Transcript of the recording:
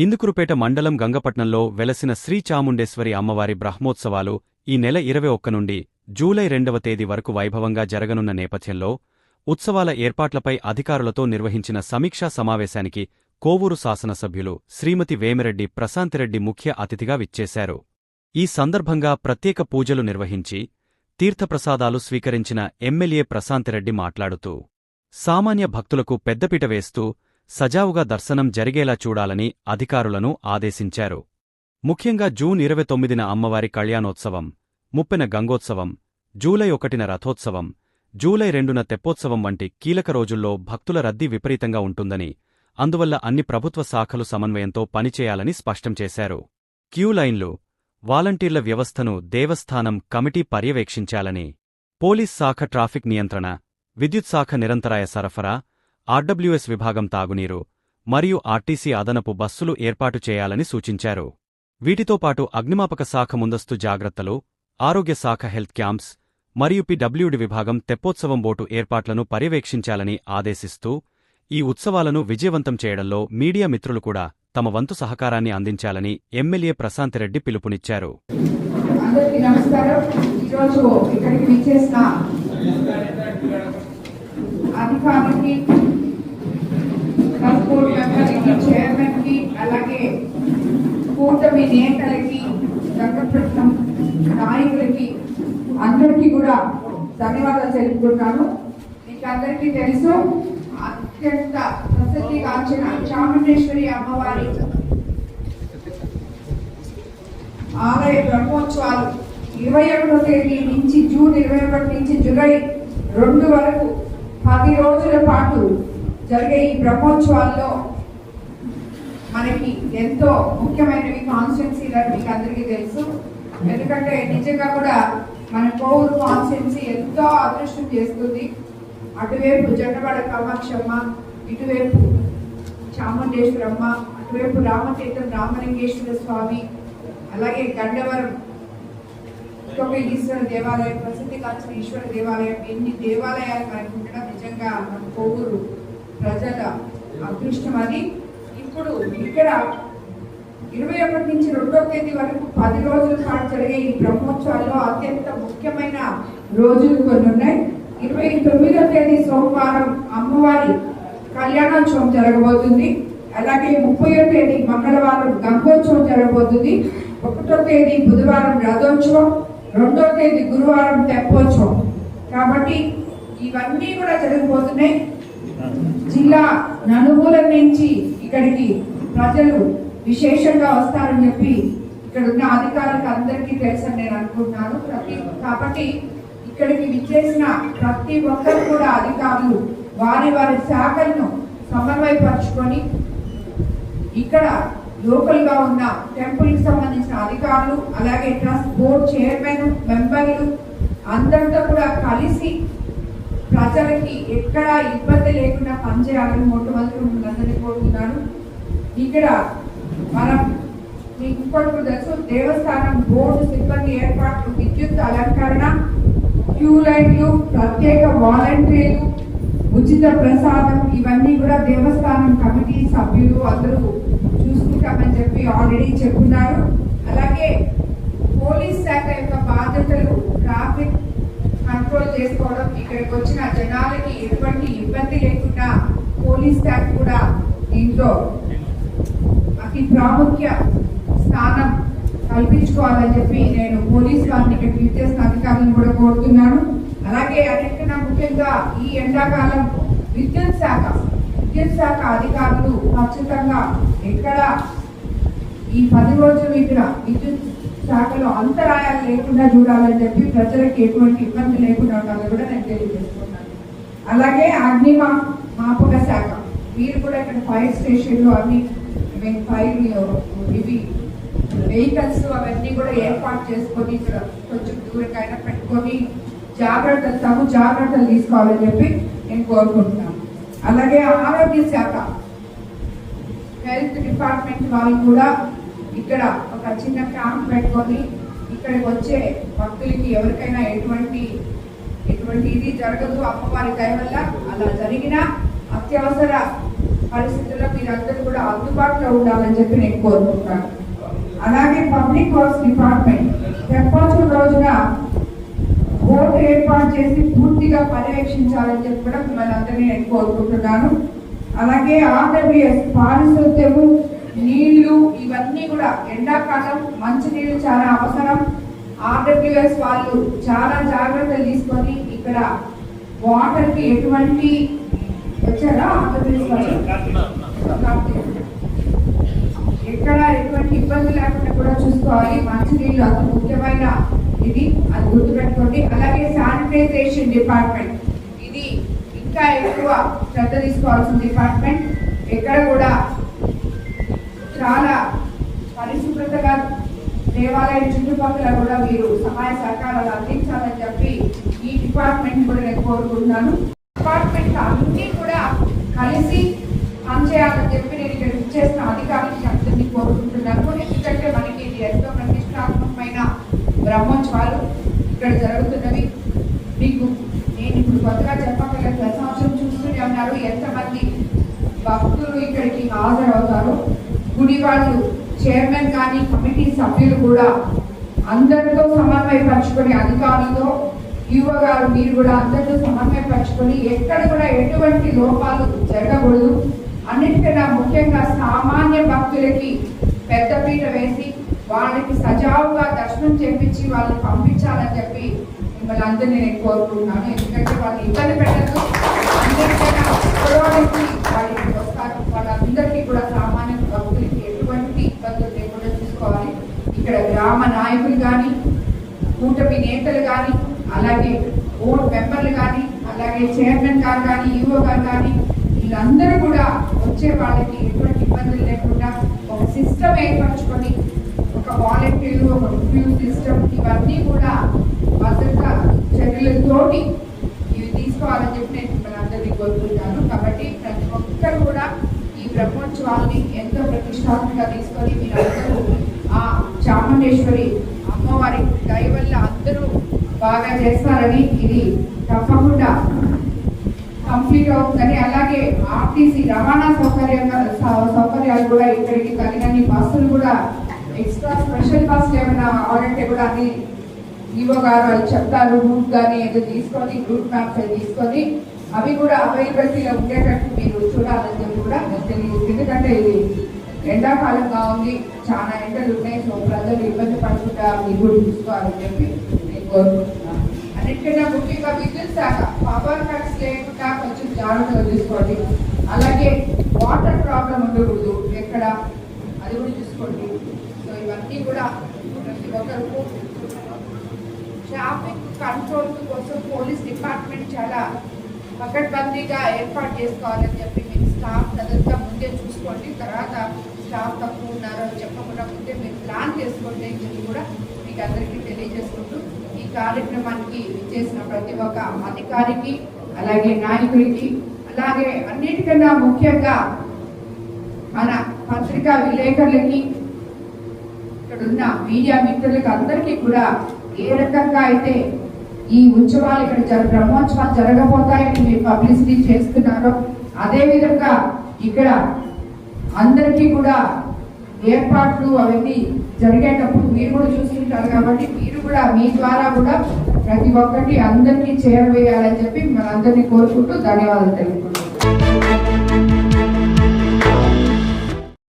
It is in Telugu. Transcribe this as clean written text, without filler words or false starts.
ఇందుకురుపేట మండలం గంగపట్నంలో వెలసిన శ్రీ చాముండేశ్వరి అమ్మవారి బ్రహ్మోత్సవాలు ఈ నెల 21 నుండి జూలై 2వ తేదీ వరకు వైభవంగా జరగనున్న నేపథ్యంలో ఉత్సవాల ఏర్పాట్లపై అధికారులతో నిర్వహించిన సమీక్షా సమావేశానికి కోవూరు శాసనసభ్యులు శ్రీమతి వేమిరెడ్డి ప్రశాంతిరెడ్డి ముఖ్య అతిథిగా విచ్చేశారు. ఈ సందర్భంగా ప్రత్యేక పూజలు నిర్వహించి తీర్థప్రసాదాలు స్వీకరించిన ఎమ్మెల్యే ప్రశాంతిరెడ్డి మాట్లాడుతూ సామాన్య భక్తులకు పెద్దపీట వేస్తూ సజావుగా దర్శనం జరిగేలా చూడాలని అధికారులను ఆదేశించారు. ముఖ్యంగా జూన్ 29న అమ్మవారి కళ్యాణోత్సవం, 30న గంగోత్సవం, జూలై 1న రథోత్సవం, జూలై 2న తెప్పోత్సవం వంటి కీలక రోజుల్లో భక్తుల రద్దీ విపరీతంగా ఉంటుందని, అందువల్ల అన్ని ప్రభుత్వ శాఖలు సమన్వయంతో పనిచేయాలని స్పష్టం చేశారు. క్యూ లైన్లు, వాలంటీర్ల వ్యవస్థను దేవస్థానం కమిటీ పర్యవేక్షించాలని, పోలీస్ శాఖ ట్రాఫిక్ నియంత్రణ, విద్యుత్ శాఖ నిరంతరాయ సరఫరా, ఆర్డబ్ల్యూఎస్ విభాగం తాగునీరు మరియు ఆర్టీసీ అదనపు బస్సులు ఏర్పాటు చేయాలని సూచించారు. వీటితో పాటు అగ్నిమాపక శాఖ ముందస్తు జాగ్రత్తలు, ఆరోగ్య శాఖ హెల్త్ క్యాంప్స్ మరియు పిడబ్ల్యూడి విభాగం తెప్పోత్సవం బోటు ఏర్పాట్లను పర్యవేక్షించాలని ఆదేశిస్తూ ఈ ఉత్సవాలను విజయవంతం చేయడంలో మీడియా మిత్రులు కూడా తమ వంతు సహకారాన్ని అందించాలని ఎమ్మెల్యే ప్రశాంతిరెడ్డి పిలుపునిచ్చారు. అధికారులకి, ట్రాన్స్పోర్ట్ మెంబర్లకి, చైర్మన్కి, అలాగే కూటమి నేతలకి, గంగపట్నం నాయకులకి అందరికీ కూడా ధన్యవాదాలు తెలుపుకుంటాను. మీకు అందరికీ తెలుసు, అత్యంత ప్రసిద్ధిగాంచిన చాముండేశ్వరి అమ్మవారి ఆలయ బ్రహ్మోత్సవాలు 21వ తేదీ నుంచి జూన్ 21 నుంచి జూలై 2 వరకు 10 రోజుల పాటు జరిగే ఈ బ్రహ్మోత్సవాల్లో మనకి ఎంతో ముఖ్యమైనవి కాన్స్టిట్యున్సీలు మీకు అందరికీ తెలుసు. ఎందుకంటే నిజంగా కూడా మన కోవూరు కాన్స్టిట్యున్సీ ఎంతో అదృష్టం చేస్తుంది. అటువైపు జొన్నవాడ కామాక్షమ్మ, ఇటువైపు చాముండేశ్వరమ్మ, అటువైపు రామతీర్థం రామలింగేశ్వర స్వామి, అలాగే గండవరం ఈశ్వర దేవాలయం, ప్రసిద్ధిగాంచిన ఈశ్వర దేవాలయం, ఎన్ని దేవాలయాలు మనకు ఉండడం నిజంగా మన కోవూరు ప్రజల అదృష్టం. అది ఇప్పుడు ఇక్కడ 21 నుంచి 2వ తేదీ వరకు 10 రోజుల పాటు జరిగే ఈ బ్రహ్మోత్సవాల్లో అత్యంత ముఖ్యమైన రోజులు కొన్ని ఉన్నాయి. 29వ తేదీ సోమవారం అమ్మవారి కళ్యాణోత్సవం జరగబోతుంది. అలాగే 30వ తేదీ మంగళవారం గంగోత్సవం జరగబోతుంది. 1వ తేదీ బుధవారం రథోత్సవం, 2వ తేదీ గురువారం తెప్పోత్సవం. కాబట్టి ఇవన్నీ కూడా జరగబోతున్నాయి. జిల్లా నలుమూల నుంచి ఇక్కడికి ప్రజలు విశేషంగా వస్తారని చెప్పి ఇక్కడ ఉన్న అధికారులకు అందరికీ తెలుసని నేను అనుకుంటున్నాను. కాబట్టి ఇక్కడికి విచ్చేసిన ప్రతి ఒక్కరు కూడా అధికారులు వారి వారి శాఖలను సమన్వయపరుచుకొని ఇక్కడ లోకల్ గా ఉన్న టెంపుల్ కి సంబంధించిన అధికారులు, అలాగే ట్రస్ట్ బోర్డు చైర్మన్, మెంబర్లు అందరితో కూడా కలిసి ప్రజలకి ఎక్కడ ఇబ్బంది లేకుండా పనిచేయాలని మొట్టమొదటి అందరినీ కోరుతున్నాను. ఇక్కడ మనం మీకు ఇంకోటి తెలుసు, దేవస్థానం బోర్డు సిబ్బంది ఏర్పాట్లు, విద్యుత్ అలంకరణ, క్యూ లైన్లు, ప్రత్యేక వాలంటీర్లు, ఉచిత ప్రసాదం, ఇవన్నీ కూడా దేవస్థానం కమిటీ సభ్యులు అందరూ చూసుకుంటామని చెప్పి ఆల్రెడీ చెప్పున్నారు. అలాగే పోలీస్ శాఖ యొక్క బాధ్యతలు ట్రాఫిక్ కంట్రోల్ చేసుకోవడం, ఇక్కడికి వచ్చిన జనాలకి ఎటువంటి ఇబ్బంది లేకుండా పోలీస్ శాఖ కూడా దీంట్లో అతి ప్రాముఖ్య స్థానం కల్పించుకోవాలని చెప్పి నేను పోలీస్ వారిని ఇక్కడ విచ్చేసిన అధికారులను కూడా కోరుతున్నాను. అలాగే అన్నిటికన్నా ముఖ్యంగా ఈ ఎండాకాలం విద్యుత్ శాఖ అధికారులు ఖచ్చితంగా ఎక్కడ ఈ 10 రోజులు ఇక్కడ విద్యుత్ శాఖలో అంతరాయాలు లేకుండా చూడాలని చెప్పి ప్రజలకు ఎటువంటి ఇబ్బంది లేకుండా ఉండాలని కూడా నేను తెలియజేస్తున్నాను. అలాగే అగ్నిమాపక శాఖ వీరు కూడా ఇక్కడ ఫైర్ స్టేషన్లో అన్ని ఫైర్ ఇవి వెహికల్స్ అవన్నీ కూడా ఏర్పాటు చేసుకొని ఇక్కడ కొంచెం దూరంగా పెట్టుకొని జాగ్రత్తలు తీసుకోవాలని చెప్పి నేను కోరుకుంటున్నాను. అలాగే ఆరోగ్య శాఖ హెల్త్ డిపార్ట్మెంట్ వాళ్ళు కూడా ఇక్కడ ఒక చిన్న క్యాంప్ పెట్టుకొని ఇక్కడికి వచ్చే భక్తులకి ఎవరికైనా ఎటువంటి ఇది జరగదు, అమ్మవారి దయ వల్ల అలా జరిగిన అత్యవసర పరిస్థితుల్లో మీరందరూ కూడా అందుబాటులో ఉండాలని చెప్పి నేను కోరుకుంటాను. అలాగే పబ్లిక్ వర్క్స్ డిపార్ట్మెంట్ తెప్పోత్సవం రోజున బోర్డు ఏర్పాటు చేసి పూర్తిగా పర్యవేక్షించాలని చెప్పి కూడా మిమ్మల్ని అందరినీ నేను కోరుకుంటున్నాను. అలాగే ఆర్డబ్ల్యూఎస్ పారిశుద్ధ్యము, నీళ్లు ఇవన్నీ కూడా ఎండాకాలం మంచినీళ్ళు చాలా అవసరం. ఆర్డబ్ల్యూఎస్ వాళ్ళు చాలా జాగ్రత్తలు తీసుకొని ఇక్కడ వాటర్కి ఎటువంటి వచ్చారా ఆంధ్రప్రదేశ్ వాళ్ళు ఎక్కడ ఎటువంటి ఇబ్బంది లేకుండా కూడా చూసుకోవాలి. మంచినీళ్ళు అంత ముఖ్యమైన ఇది, అది గుర్తుపెట్టుకోండి. అలాగే శానిటైజేషన్ డిపార్ట్మెంట్ ఇది ఇంకా ఎక్కువ శ్రద్ధ తీసుకోవాల్సిన డిపార్ట్మెంట్. ఎక్కడ కూడా చాలా పరిశుభ్రతగా దేవాలయం చుట్టుపక్కల కూడా మీరు సహాయ సహకారాలు అందించాలని చెప్పి ఈ డిపార్ట్మెంట్ కూడా నేను కోరుకుంటున్నాను. డిపార్ట్మెంట్ అన్నీ కూడా కలిసి పనిచేయాలని చెప్పి నేను ఇక్కడ ఇచ్చేసిన అధికారులకి అందరినీ కోరుకుంటున్నాను. ఎందుకంటే మనకి ఇది ఎంతో ప్రతిష్టాత్మకమైన బ్రహ్మోత్సవాలు ఇక్కడ జరుగుతున్నవి. మీకు నేను ఇప్పుడు కొత్తగా చెప్పగల ప్రతి సంవత్సరం చూస్తూనే ఉన్నారు ఎంతమంది భక్తులు ఇక్కడికి హాజరవుతారు. గుడి వాళ్ళు, చైర్మన్ కానీ కమిటీ సభ్యులు కూడా అందరితో సమన్వయపరచుకొని, అధికారులతో యువ గారు మీరు కూడా అందరితో సమన్వయపరచుకొని ఎక్కడ కూడా ఎటువంటి లోపాలు జరగకూడదు. అన్నిటికన్నా ముఖ్యంగా సామాన్య భక్తులకి పెద్దపీట వేసి వాళ్ళకి సజావుగా దర్శనం చేపించి వాళ్ళని పంపించాలని చెప్పి మిమ్మల్ని అందరినీ నేను కోరుకుంటున్నాను. ఎందుకంటే వాళ్ళు ఇబ్బంది పెట్టద్దు. అందరికైనా గొడవలకి వాళ్ళు వస్తారు. వాళ్ళందరికీ కూడా సామాన్య భక్తులకి ఎటువంటి ఇబ్బందులు లేకుండా చూసుకోవాలి. ఇక్కడ గ్రామ నాయకులు కానీ, కూటమి నేతలు కానీ, అలాగే బోర్డు మెంబర్లు కానీ, అలాగే చైర్మన్ గారు కానీ, ఈఓ గారు కానీ, వీళ్ళందరూ కూడా వచ్చే వాళ్ళకి ఎటువంటి ఇబ్బందులు లేకుండా ఒక సిస్టమ్ ఏర్పరచుకొని, ఒక వాలంటీర్లు, ఒక రివ్యూ సిస్టమ్, ఇవన్నీ కూడా భద్రతా చర్యలతోటి ఇవి తీసుకోవాలని చెప్పి నేను మిమ్మల్ని అందరినీ కోరుకుంటాను. కాబట్టి ప్రతి ఒక్కరు కూడా ఈ బ్రహ్మోత్సవాల్ని ఎంతో ప్రతిష్టాత్మకంగా తీసుకొని మీరందరూ ఆ చాముండేశ్వరి అమ్మవారి దయ వల్ల అందరూ బాగా చేస్తారని, ఇది తప్పకుండా కంప్లీట్ అవుతుందని, అలాగే ఆర్టీసీ రవాణా సౌకర్యాలు కూడా ఇక్కడికి కలిగినన్ని బస్సులు కూడా ఎక్స్ట్రా స్పెషల్ బస్సులు ఏమైనా కావాలంటే కూడా అది ఈవో గారు వాళ్ళు చెప్తారు. రూట్ కానీ ఏదో తీసుకొని, రూట్ మ్యాప్స్ తీసుకొని అవి కూడా అవైలబిలిటీలో ఉండేటట్టు మీరు చూడాలని చెప్పి కూడా తెలియదు. ఎందుకంటే ఇది ఎండాకాలంగా ఉంది, చాలా ఎండలు ఉన్నాయి. సో ప్రజలు ఇబ్బంది పడకుండా మీరు కూడా చూసుకోవాలని చెప్పి నేను కోరుకుంటున్నాను. అన్నిటికన్నా ముఖ్యంగా విద్యుత్ శాఖ పవర్ కట్స్ లేకుండా కొంచెం జాగ్రత్తగా చూసుకోండి. అలాగే వాటర్ ప్రాబ్లం ఉండకూడదు ఎక్కడ, అది కూడా చూసుకోండి. సో ఇవన్నీ కూడా ప్రతి ఒక్కరికి ట్రాఫిక్ కంట్రోల్ కోసం పోలీస్ డిపార్ట్మెంట్ చాలా పకడ్బందీగా ఏర్పాటు చేసుకోవాలని చెప్పి మీరు స్టాఫ్ అదంతా ముందే చూసుకోండి. తర్వాత స్టాఫ్ తక్కువ ఉన్నారో చెప్పకుండా ముందే మీరు ప్లాన్ చేసుకోండి అని చెప్పి కూడా మీకు అందరికీ తెలియజేసుకుంటూ ఈ కార్యక్రమానికి చేసిన ప్రతి ఒక్క అధికారికి, అలాగే నాయకుడికి, అలాగే అన్నిటికన్నా ముఖ్యంగా మన పత్రికా విలేకరులకి, ఇక్కడున్న మీడియా మిత్రులకి అందరికీ కూడా ఏ రకంగా అయితే ఈ ఉత్సవాలు ఇక్కడ బ్రహ్మోత్సవాలు జరగబోతాయని మీరు పబ్లిసిటీ చేస్తున్నారో అదేవిధంగా ఇక్కడ అందరికీ కూడా ఏర్పాట్లు అవన్నీ జరిగేటప్పుడు మీరు కూడా చూస్తుంటారు. కాబట్టి మీరు కూడా మీ ద్వారా కూడా ప్రతి ఒక్కటి అందరికీ చేరవేయాలని చెప్పి మనందరినీ కోరుకుంటూ ధన్యవాదాలు తెలుపుకుంటున్నాను.